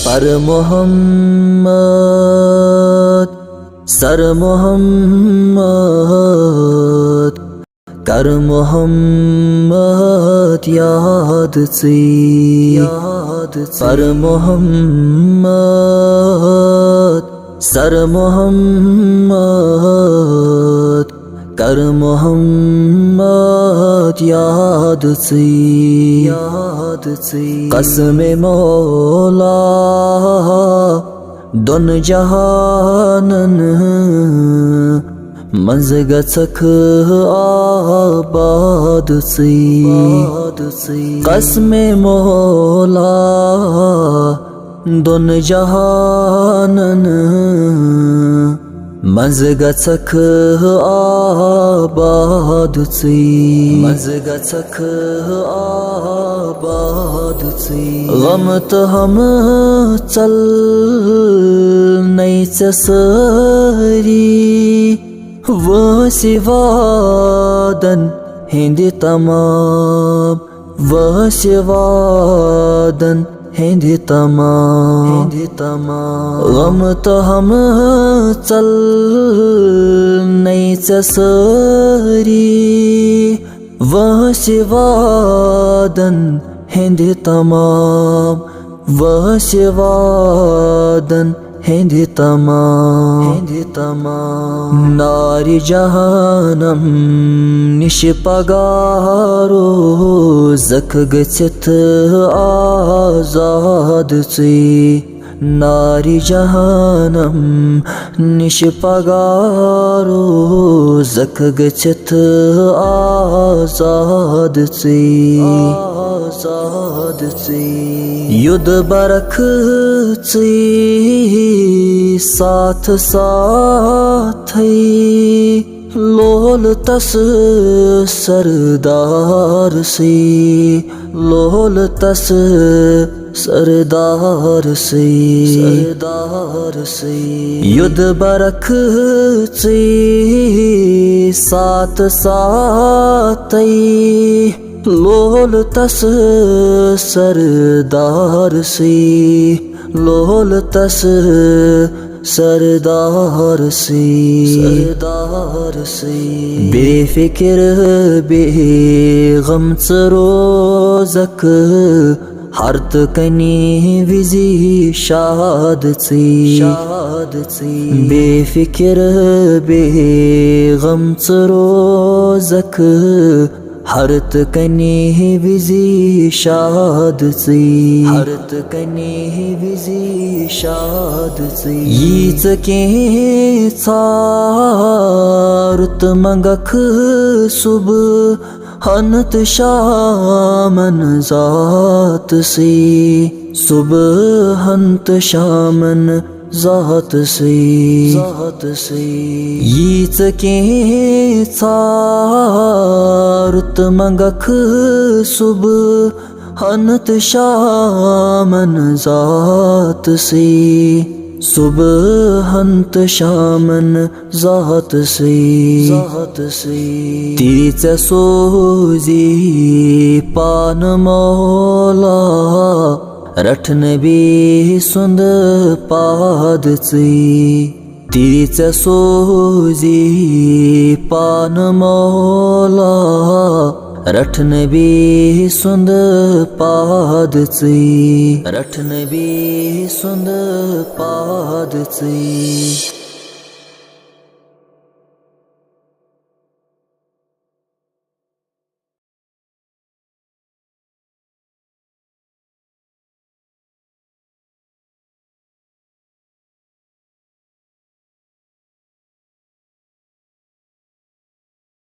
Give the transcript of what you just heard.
पर मोहम्मद सर मोहम्मद कर मोहम्मद याद से पर मोहम्मद सर मोहम्मद कर मोहम्मद याद से कसम मौला दोन जहानन मंज गछख आबाद से कसम मौला दोन जहानन मंज गछख आबाद से गम तो हम चल नहीं सरी वो सिवादन हिंदी तमाम वो सिवादन हिंदी तमाम गम तो हम चल नहीं सरी वह सिवादन हिंदी तमाम वह सिवादन हिंदी तमाम नारी जहानम निश पगारो जख गछत आजाद से नारी जहानम निश पगारो जख गछत आजाद से युद्ध बरख से साथ साथ लोल तस सरदार से लोल तस सरदार से युद्ध बरख से साथ साथ लोल तस सरदार से लोल तस सरदार से बेफिक्र बेगम रोज़क हर्त कनी विजी शाद से बेफिक्र बेगम रोज़क हरत कनी विजी शाद से यीच के सारुत मंगख सुब हनत शामन जात से सुबह शामन जात से यीच के सारुत मंगख सुब हनत शामन जात से सुबह शामन जात से तीच सोजी पान मौला रठन भी सुंद पाद से तीच सोजी पान मौला रठन भी सुंद पाद से